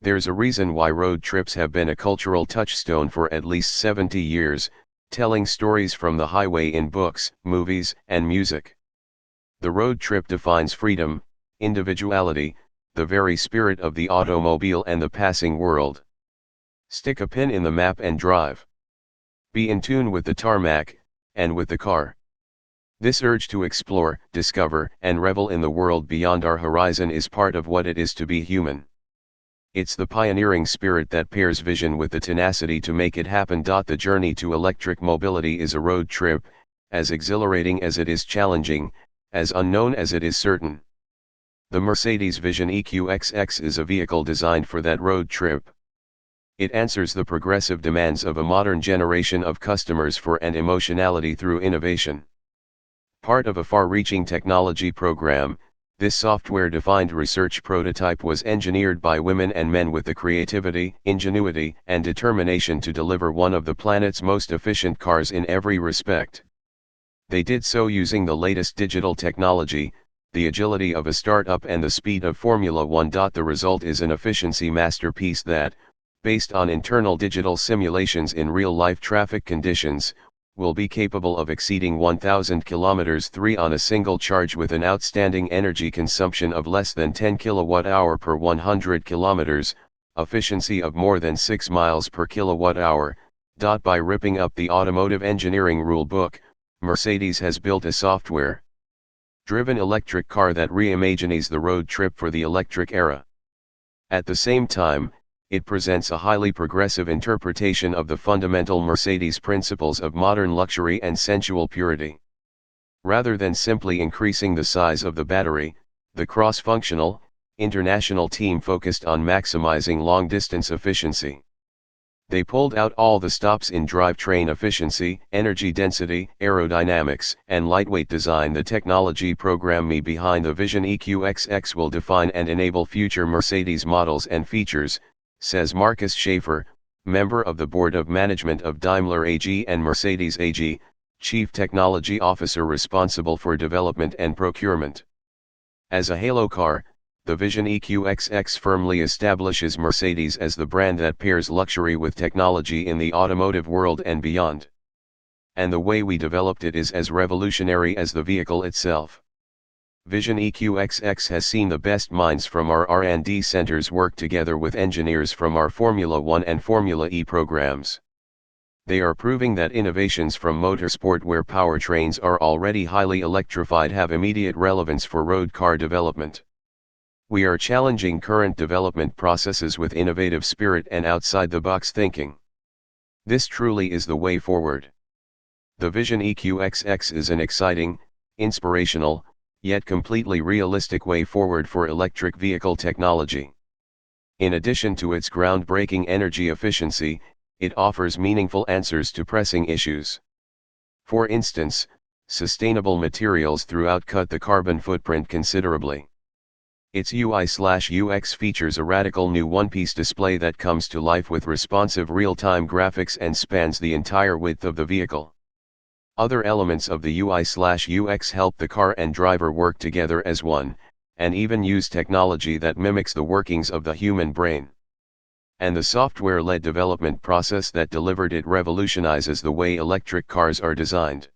There's a reason why road trips have been a cultural touchstone for at least 70 years, telling stories from the highway in books, movies, and music. The road trip defines freedom, individuality, the very spirit of the automobile and the passing world. Stick a pin in the map and drive. Be in tune with the tarmac, and with the car. This urge to explore, discover, and revel in the world beyond our horizon is part of what it is to be human. It's the pioneering spirit that pairs vision with the tenacity to make it happen. The journey to electric mobility is a road trip, as exhilarating as it is challenging, as unknown as it is certain. The Mercedes Vision EQXX is a vehicle designed for that road trip. It answers the progressive demands of a modern generation of customers for an emotionality through innovation. Part of a far-reaching technology program, this software-defined research prototype was engineered by women and men with the creativity, ingenuity, and determination to deliver one of the planet's most efficient cars in every respect. They did so using the latest digital technology, the agility of a startup and the speed of Formula One. The result is an efficiency masterpiece that, based on internal digital simulations in real-life traffic conditions, will be capable of exceeding 1,000 km/h on a single charge with an outstanding energy consumption of less than 10 kWh per 100 km, efficiency of more than 6 miles per kWh. By ripping up the automotive engineering rule book, Mercedes has built a software-driven electric car that reimagines the road trip for the electric era. At the same time, it presents a highly progressive interpretation of the fundamental Mercedes principles of modern luxury and sensual purity. Rather than simply increasing the size of the battery, the cross-functional, international team focused on maximizing long-distance efficiency. They pulled out all the stops in drivetrain efficiency, energy density, aerodynamics, and lightweight design. The technology program behind the Vision EQXX will define and enable future Mercedes models and features, says Markus Schäfer, member of the Board of Management of Daimler AG and Mercedes AG, Chief Technology Officer responsible for development and procurement. As a halo car, the Vision EQXX firmly establishes Mercedes as the brand that pairs luxury with technology in the automotive world and beyond. And the way we developed it is as revolutionary as the vehicle itself. Vision EQXX has seen the best minds from our R&D centers work together with engineers from our Formula One and Formula E programs. They are proving that innovations from motorsport where powertrains are already highly electrified have immediate relevance for road car development. We are challenging current development processes with innovative spirit and outside-the-box thinking. This truly is the way forward. The Vision EQXX is an exciting, inspirational, yet completely realistic way forward for electric vehicle technology. In addition to its groundbreaking energy efficiency, it offers meaningful answers to pressing issues. For instance, sustainable materials throughout cut the carbon footprint considerably. Its UI/UX features a radical new one-piece display that comes to life with responsive real-time graphics and spans the entire width of the vehicle. Other elements of the UI/UX help the car and driver work together as one, and even use technology that mimics the workings of the human brain. And the software-led development process that delivered it revolutionizes the way electric cars are designed.